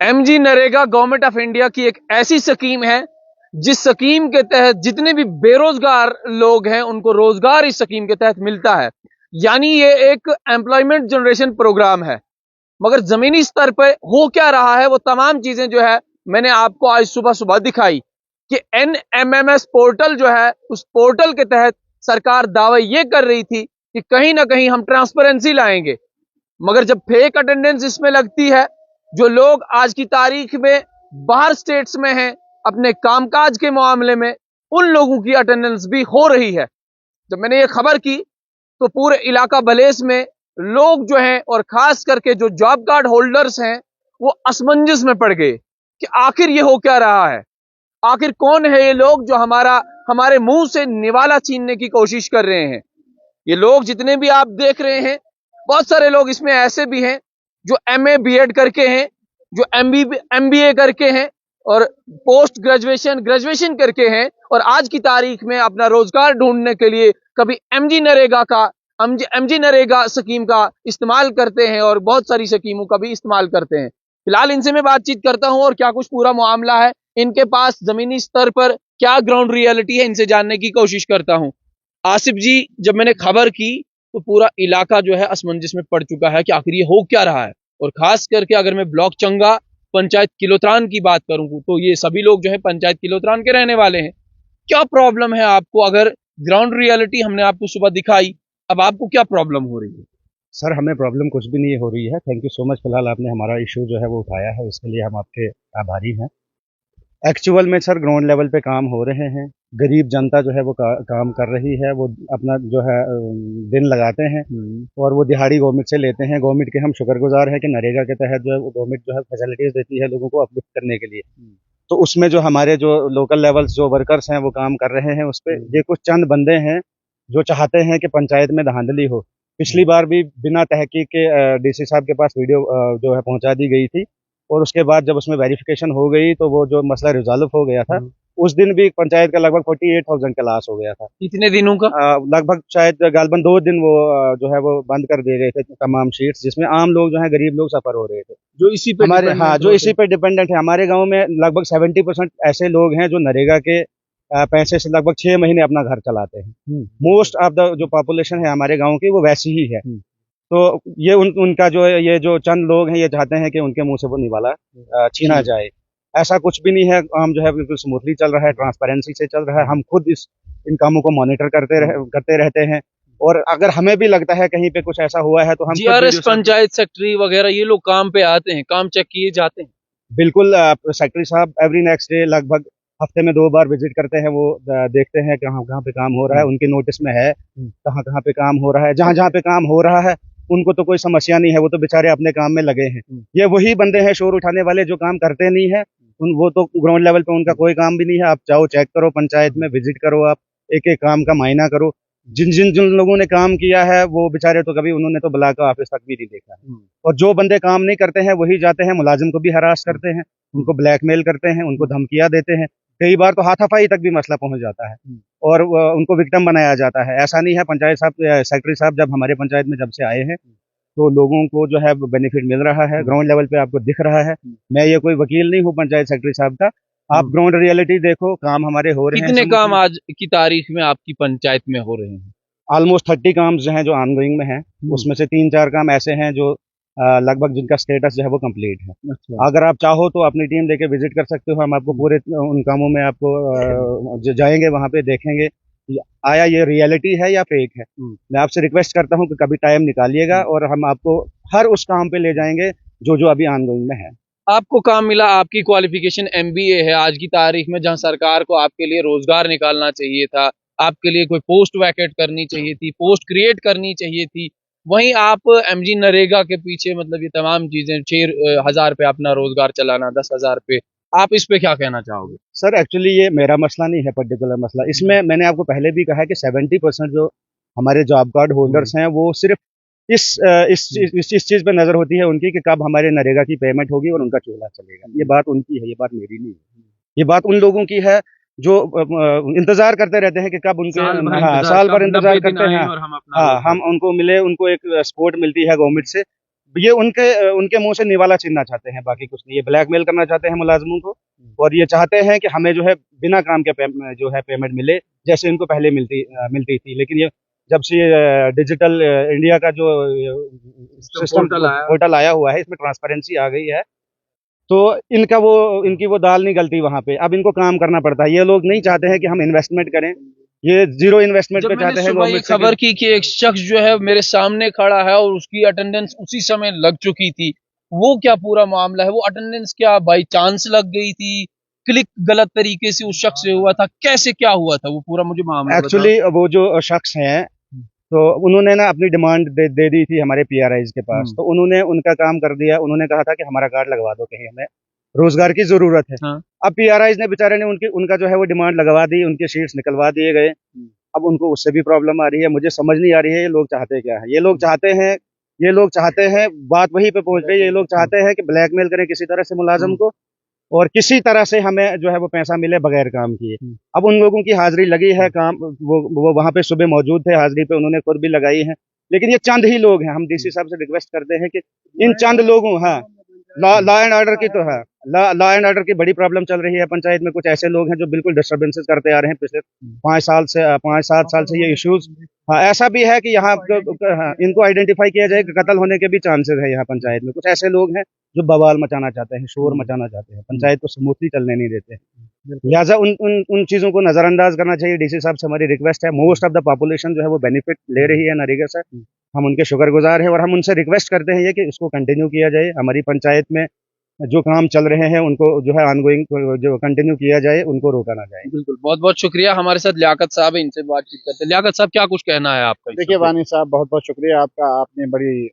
MG NREGA government of India की एक ऐसी स्कीम है जिस स्कीम के तहत जितने भी बेरोजगार लोग हैं उनको रोजगार इस स्कीम के तहत मिलता है। यानी ये एक एम्प्लॉयमेंट जनरेशन प्रोग्राम है। मगर जमीनी स्तर पर हो क्या रहा है वो तमाम चीजें जो है मैंने आपको आज सुबह सुबह दिखाई कि NMMS पोर्टल जो है उस पोर्टल के तहत सरकार दावा ये कर रही थी कि कहीं ना कहीं हम ट्रांसपेरेंसी लाएंगे, मगर जब फेक अटेंडेंस इसमें लगती है, जो लोग आज की तारीख में बाहर स्टेट्स में हैं अपने कामकाज के मामले में, उन लोगों की अटेंडेंस भी हो रही है। जब मैंने ये खबर की तो पूरे इलाका बलेस में लोग जो हैं और खास करके जो जॉब कार्ड होल्डर्स हैं वो असमंजस में पड़ गए कि आखिर ये हो क्या रहा है, आखिर कौन है ये लोग जो हमारे मुंह से निवाला छीनने की कोशिश कर रहे हैं। ये लोग जितने भी आप देख रहे हैं, बहुत सारे लोग इसमें ऐसे भी हैं जो MA BEd करके हैं, जो MBA करके हैं और पोस्ट ग्रेजुएशन करके हैं, और आज की तारीख में अपना रोजगार ढूंढने के लिए कभी MG नरेगा स्कीम का इस्तेमाल करते हैं और बहुत सारी स्कीमों का भी इस्तेमाल करते हैं। फिलहाल इनसे मैं बातचीत करता हूं और क्या कुछ पूरा मामला है, इनके पास जमीनी स्तर पर क्या ग्राउंड रियलिटी है, इनसे जानने की कोशिश करता हूं। आसिफ जी, जब मैंने खबर की तो पूरा इलाका जो है असमंजस में पड़ चुका है कि आखिर ये हो क्या रहा है। और खास करके अगर मैं ब्लॉक चंगा पंचायत किलोत्रान की बात करूं तो ये सभी लोग जो है पंचायत किलोत्रान के रहने वाले हैं। क्या प्रॉब्लम है आपको? अगर ग्राउंड रियलिटी हमने आपको सुबह दिखाई, अब आपको क्या प्रॉब्लम हो रही है? सर, हमें प्रॉब्लम कुछ भी नहीं हो रही है। Thank you so much. फिलहाल आपने हमारा इशू जो है वो उठाया है, इसके लिए हम आपके आभारी हैं। एक्चुअल में सर ग्राउंड लेवल पे काम हो रहे हैं। गरीब जनता जो है वो काम कर रही है। वो अपना जो है दिन लगाते हैं और वो दिहाड़ी गवर्नमेंट से लेते हैं। गवर्नमेंट के हम शुक्रगुजार हैं कि नरेगा के तहत जो है वो गवर्नमेंट जो है फैसिलिटीज देती है लोगों को अपलिफ्ट करने के लिए। तो उसमें जो हमारे जो लोकल लेवल्स जो वर्कर्स हैं वो काम कर रहे हैं उस पर। ये कुछ चंद बंदे हैं जो चाहते हैं कि पंचायत में धांधली हो। पिछली बार भी बिना तहकीक के DC साहब के पास वीडियो जो है पहुंचा दी गई थी, और उसके बाद जब उसमें वेरिफिकेशन हो गई तो वो जो मसला रिजॉल्व हो गया था, उस दिन भी पंचायत का लगभग 48,000 का लॉस हो गया था। कितने दिनों का? लगभग शायद गालबन 2 दिन वो जो है वो बंद कर दिए गए थे तमाम शीट्स, जिसमें आम लोग जो है गरीब लोग सफर हो रहे थे, जो इसी पे हमारे जो इसी पे डिपेंडेंट है। हमारे गाँव में लगभग 70% ऐसे लोग हैं जो नरेगा के पैसे से लगभग 6 महीने अपना घर चलाते हैं। मोस्ट ऑफ द जो पॉपुलेशन है हमारे गाँव की वो वैसी ही है। तो ये उनका जो है, ये जो चंद लोग हैं ये चाहते हैं कि उनके मुंह से वो निवाला छीना जाए। ऐसा कुछ भी नहीं है। काम जो है बिल्कुल स्मूथली चल रहा है, ट्रांसपेरेंसी से चल रहा है। हम खुद इन कामों को मॉनिटर करते रहते हैं, और अगर हमें भी लगता है कहीं पे कुछ ऐसा हुआ है तो हम GRS पंचायत सेक्रेटरी वगैरह ये लोग काम पे आते हैं, काम चेक किए जाते हैं। बिल्कुल। सेक्रेटरी साहब एवरी नेक्स्ट डे लगभग हफ्ते में 2 बार विजिट करते हैं। वो देखते हैं कहाँ कहाँ पे काम हो रहा है, उनके नोटिस में है कहाँ कहाँ पे काम हो रहा है। जहाँ जहाँ पे काम हो रहा है उनको तो कोई समस्या नहीं है, वो तो बेचारे अपने काम में लगे हैं। ये वही बंदे हैं शोर उठाने वाले जो काम करते नहीं है। वो तो ग्राउंड लेवल पे उनका कोई काम भी नहीं है। आप जाओ चेक करो, पंचायत में विजिट करो, आप एक एक काम का मायना करो। जिन लोगों ने काम किया है वो बेचारे तो कभी उन्होंने तो ब्लॉक ऑफिस तक भी नहीं देखा है। और जो बंदे काम नहीं करते हैं वही जाते हैं, मुलाजिम को भी हरास करते हैं, उनको ब्लैकमेल करते हैं, उनको धमकियां देते हैं। कई बार तो हाथापाई तक भी मसला पहुंच जाता है और उनको विक्टिम बनाया जाता है। ऐसा नहीं है। पंचायत साहब सेक्रेटरी साहब जब हमारे पंचायत में जब से आए हैं तो लोगों को जो है बेनिफिट मिल रहा है, ग्राउंड लेवल पे आपको दिख रहा है। मैं ये कोई वकील नहीं हूँ पंचायत सेक्रेटरी साहब का। आप ग्राउंड रियलिटी देखो, काम हमारे हो रहे हैं। कितने काम आज की तारीख में आपकी पंचायत में हो रहे हैं? ऑलमोस्ट 30 काम जो हैं जो ऑनगोइंग में हैं, उसमें से 3-4 काम ऐसे हैं जो लगभग जिनका स्टेटस जो है वो कंप्लीट है। अच्छा। अगर आप चाहो तो अपनी टीम लेके विजिट कर सकते हो। हम आपको पूरे उन कामों में आपको जाएंगे, वहाँ पे देखेंगे आया ये रियलिटी है या फेक है। मैं आपसे रिक्वेस्ट करता हूँ कि कभी टाइम निकालिएगा और हम आपको हर उस काम पे ले जाएंगे जो अभी ऑनगोइंग में है। आपको काम मिला, आपकी क्वालिफिकेशन MBA है। आज की तारीख में जहां सरकार को आपके लिए रोजगार निकालना चाहिए था, आपके लिए कोई पोस्ट वैकेट करनी चाहिए थी, पोस्ट क्रिएट करनी चाहिए थी, वहीं आप MG नरेगा के पीछे मतलब ये तमाम चीजें 6,000 पे अपना रोजगार चलाना, 10,000 पे, आप इस पे क्या कहना चाहोगे? सर एक्चुअली ये मेरा मसला नहीं है, पर्टिकुलर मसला। इसमें मैंने आपको पहले भी कहा कि 70% जो हमारे जॉब कार्ड होल्डर्स हैं वो सिर्फ इस चीज पे नजर होती है उनकी कि कब हमारे नरेगा की पेमेंट होगी और उनका चूल्हा चलेगा। ये बात उनकी है, ये बात मेरी नहीं है। ये बात उन लोगों की है जो इंतजार करते रहते हैं कि कब उनके साल भर इंतजार करते हैं। हाँ, हम उनको मिले, उनको एक सपोर्ट मिलती है गवर्नमेंट से। ये उनके उनके मुंह से निवाला छीनना चाहते हैं, बाकी कुछ नहीं। ये ब्लैकमेल करना चाहते हैं मुलाजमों को, और ये चाहते हैं कि हमें जो है बिना काम के जो है पेमेंट मिले, जैसे इनको पहले मिलती थी। लेकिन ये जब से डिजिटल इंडिया का जो सिस्टम पोर्टल आया हुआ है, इसमें ट्रांसपेरेंसी आ गई है, तो इनकी वो दाल नहीं गलती वहां पे। अब इनको काम करना पड़ता है। ये लोग नहीं चाहते हैं कि हम इन्वेस्टमेंट करें, ये जीरो इन्वेस्टमेंट पे चाहते हैं। ये खबर की कि एक शख्स जो है मेरे सामने खड़ा है और उसकी अटेंडेंस उसी समय लग चुकी थी, वो क्या पूरा मामला है? वो अटेंडेंस क्या बाई चांस लग गई थी, क्लिक गलत तरीके से उस शख्स से हुआ था, कैसे क्या हुआ था वो पूरा मुझे मामला एक्चुअली वो जो शख्स हैं, तो उन्होंने ना अपनी डिमांड दे दी थी हमारे पीआरआईज के पास, तो उन्होंने उनका काम कर दिया। उन्होंने कहा था कि हमारा कार्ड लगवा दो, कहीं हमें रोजगार की जरूरत है। हाँ। अब पीआरआईज ने बेचारे ने उनका जो है वो डिमांड लगवा दी, उनके शीट्स निकलवा दिए गए। अब उनको उससे भी प्रॉब्लम आ रही है। मुझे समझ नहीं आ रही है ये लोग चाहते क्या है। ये लोग चाहते हैं, बात वहीं पे पहुंच गई, ये लोग चाहते हैं कि ब्लैकमेल करें किसी तरह से मुलाजम को, और किसी तरह से हमें जो है वो पैसा मिले बगैर काम किए। अब उन लोगों की हाजिरी लगी है, काम वो वहां पे सुबह मौजूद थे, हाजिरी पे उन्होंने खुद भी लगाई है। लेकिन ये चंद ही लोग हैं। हम डीसी साहब से रिक्वेस्ट करते हैं कि इन चंद लोगों, हाँ, लॉ एंड ऑर्डर की तो है, लॉ एंड ऑर्डर की बड़ी प्रॉब्लम चल रही है पंचायत में। कुछ ऐसे लोग हैं जो बिल्कुल डिस्टर्बेंसेस करते आ रहे हैं पिछले 5-7 साल से ये इश्यूज। हाँ, ऐसा भी है कि यहाँ हाँ, इनको आइडेंटिफाई किया जाए कि कत्ल होने के भी चांसेस है यहाँ पंचायत में। कुछ ऐसे लोग हैं जो बवाल मचाना चाहते हैं, शोर मचाना चाहते हैं, पंचायत को स्मूथली चलने नहीं देते। लिहाजा उन चीजों को नजरअंदाज करना चाहिए। डीसी साहब से हमारी रिक्वेस्ट है। मोस्ट ऑफ द पॉपुलेशन जो है वो बेनिफिट ले रही है नरेगा से, हम उनके शुक्रगुजार हैं, और हम उनसे रिक्वेस्ट करते हैं ये कि इसको कंटिन्यू किया जाए। हमारी पंचायत में जो काम चल रहे हैं उनको जो है ऑनगोइंग जो कंटिन्यू किया जाए, उनको रोका ना जाए। बिल्कुल, बहुत बहुत शुक्रिया। हमारे साथ लियाकत साहब है, इनसे बातचीत करते हैं। लियाकत साहब, क्या कुछ कहना है आपका? देखिए वानी साहब, बहुत बहुत शुक्रिया आपका। आपने बड़ी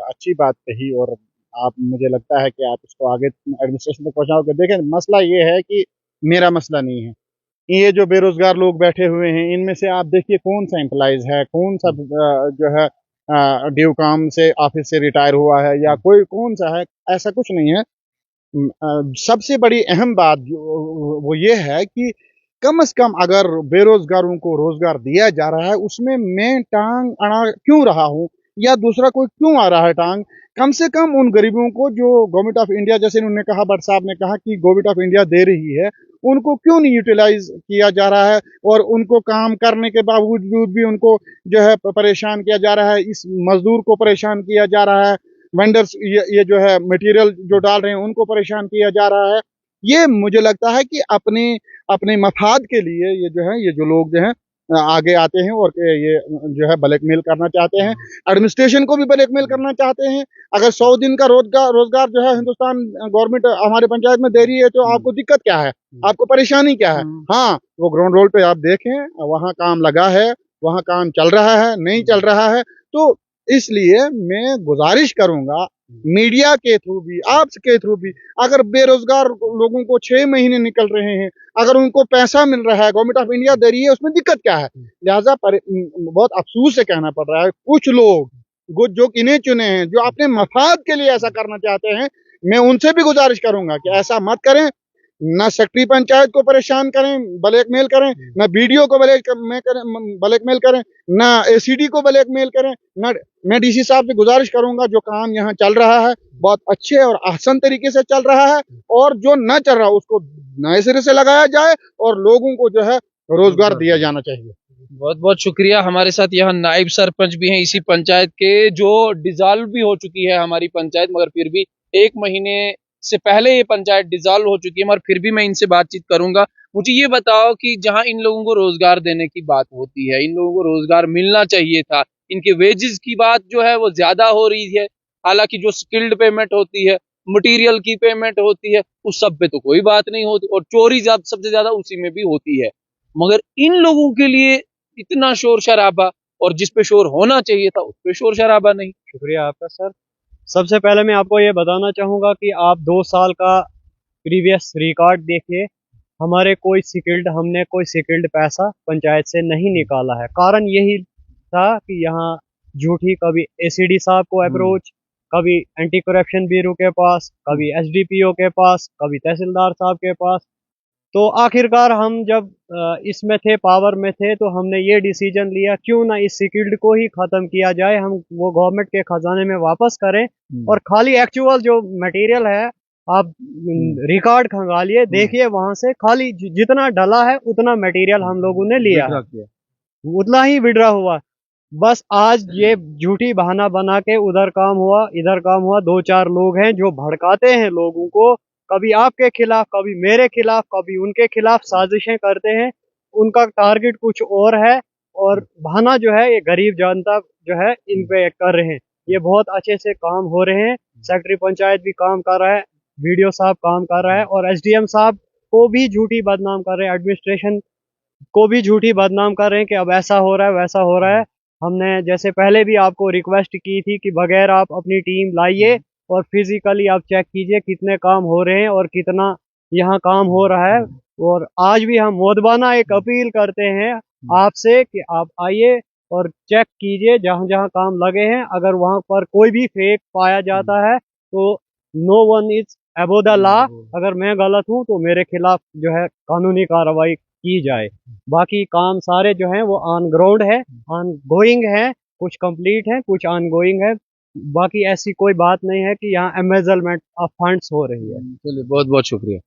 अच्छी बात कही, और आप, मुझे लगता है कि आप इसको आगे एडमिनिस्ट्रेशन तक पहुंचाओगे। देखिए, मसला ये है कि मेरा मसला नहीं है। ये जो बेरोजगार लोग बैठे हुए हैं, इनमें से आप देखिए कौन सा एम्प्लॉइज है, कौन सा जो है ड्यू काम से ऑफिस से रिटायर हुआ है, या कोई कौन सा है, ऐसा कुछ नहीं है। सबसे बड़ी अहम बात वो ये है कि कम से कम अगर बेरोजगारों को रोजगार दिया जा रहा है, उसमें मैं टांग अड़ा क्यों रहा हूँ, या दूसरा कोई क्यों आ रहा है टांग। कम से कम उन गरीबों को जो गवर्नमेंट ऑफ इंडिया, जैसे उन्होंने कहा, भट्ट साहब ने कहा कि गवर्नमेंट ऑफ इंडिया दे रही है, उनको क्यों नहीं यूटिलाइज किया जा रहा है, और उनको काम करने के बावजूद भी उनको जो है परेशान किया जा रहा है। इस मजदूर को परेशान किया जा रहा है, वेंडर्स ये जो है मटेरियल जो डाल रहे हैं उनको परेशान किया जा रहा है। ये मुझे लगता है कि अपने अपने मफाद के लिए ये जो है, ये जो लोग जो है आगे आते हैं और ये जो है ब्लैकमेल करना चाहते हैं, एडमिनिस्ट्रेशन को भी ब्लैकमेल करना चाहते हैं। अगर 100 दिन का रोजगार जो है हिंदुस्तान गवर्नमेंट हमारे पंचायत में दे रही है, तो आपको दिक्कत क्या है, आपको परेशानी क्या है? हाँ, वो ग्राउंड रोड पे आप देखें, वहाँ काम लगा है, वहाँ काम चल रहा है, नहीं चल रहा है। तो इसलिए मैं गुजारिश करूंगा मीडिया के थ्रू भी, आपके थ्रू भी, अगर बेरोजगार लोगों को 6 महीने निकल रहे हैं, अगर उनको पैसा मिल रहा है, गवर्नमेंट ऑफ इंडिया दे रही है, उसमें दिक्कत क्या है? लिहाजा बहुत अफसोस से कहना पड़ रहा है, कुछ लोग जो गिने चुने हैं, जो अपने मफाद के लिए ऐसा करना चाहते हैं, मैं उनसे भी गुजारिश करूंगा कि ऐसा मत करें। ना सेक्रेटरी पंचायत को परेशान करें, ब्लैकमेल करें, ना बीडीओ को ब्लैकमेल करें, ना एसीडी को ब्लैकमेल करें, ना। मैं डीसी साहब से गुजारिश करूंगा, जो काम यहाँ चल रहा है बहुत अच्छे और आसान तरीके से चल रहा है, और जो न चल रहा उसको नए सिरे से लगाया जाए, और लोगों को जो है रोजगार दिया जाना चाहिए। बहुत बहुत शुक्रिया। हमारे साथ यहाँ नायब सरपंच भी हैं इसी पंचायत के, जो डिसॉल्व भी हो चुकी है हमारी पंचायत, मगर फिर भी 1 महीने से पहले ये पंचायत डिसॉल्व हो चुकी है, मगर फिर भी मैं इनसे बातचीत करूंगा। मुझे ये बताओ कि जहां इन लोगों को रोजगार देने की बात होती है, इन लोगों को रोजगार मिलना चाहिए था, इनके वेजेस की बात जो है वो ज्यादा हो रही है, हालांकि जो स्किल्ड पेमेंट होती है, मटेरियल की पेमेंट होती है, उस सब पे तो कोई बात नहीं होती, और चोरी सबसे ज्यादा उसी में भी होती है। मगर इन लोगों के लिए इतना शोर शराबा, और जिस पे शोर होना चाहिए था उस पे शोर शराबा नहीं। शुक्रिया आपका सर। सबसे पहले मैं आपको ये बताना चाहूँगा कि आप 2 साल का प्रीवियस रिकॉर्ड देखिए। हमने कोई स्किल्ड पैसा पंचायत से नहीं निकाला है। कारण यही था कि यहाँ झूठी, कभी एसीडी साहब को अप्रोच, कभी एंटी करप्शन ब्यूरो के पास, कभी एसडीपीओ के पास, कभी तहसीलदार साहब के पास, तो आखिरकार हम जब इसमें थे, पावर में थे, तो हमने ये डिसीजन लिया क्यों ना इस सिकिल्ड को ही खत्म किया जाए, हम वो गवर्नमेंट के खजाने में वापस करें और खाली एक्चुअल जो मटेरियल है आप रिकॉर्ड खंगालिए, देखिए वहां से खाली जितना डला है उतना मटेरियल हम लोगों ने लिया है, उतना ही विड्रा हुआ। बस आज ये झूठी बहाना बना के उधर काम हुआ इधर काम हुआ, दो चार लोग हैं जो भड़काते हैं लोगों को, कभी आपके खिलाफ कभी मेरे खिलाफ कभी उनके खिलाफ साजिशें करते हैं, उनका टारगेट कुछ और है और बहाना जो है ये गरीब जनता जो है इन पे कर रहे हैं। ये बहुत अच्छे से काम हो रहे हैं, सेक्रेटरी पंचायत भी काम कर रहा है, वीडियो साहब काम कर रहा है और एसडीएम साहब को भी झूठी बदनाम कर रहे हैं, एडमिनिस्ट्रेशन को भी झूठी बदनाम कर रहे हैं कि अब ऐसा हो रहा है वैसा हो रहा है। हमने जैसे पहले भी आपको रिक्वेस्ट की थी कि बगैर आप अपनी टीम लाइए और फिजिकली आप चेक कीजिए कितने काम हो रहे हैं और कितना यहाँ काम हो रहा है। और आज भी हम मोदबाना एक अपील करते हैं आपसे कि आप आइए और चेक कीजिए जहाँ जहाँ काम लगे हैं, अगर वहाँ पर कोई भी फेक पाया जाता है तो no one is above the law, अगर मैं गलत हूँ तो मेरे खिलाफ जो है कानूनी कार्रवाई की जाए। बाकी काम सारे जो हैं वो ऑन ग्राउंड है, ऑन गोइंग है, कुछ कंप्लीट है कुछ ऑन गोइंग है, बाकी ऐसी कोई बात नहीं है कि यहाँ एम्बेजलमेंट ऑफ फंड्स हो रही है। चलिए बहुत बहुत शुक्रिया।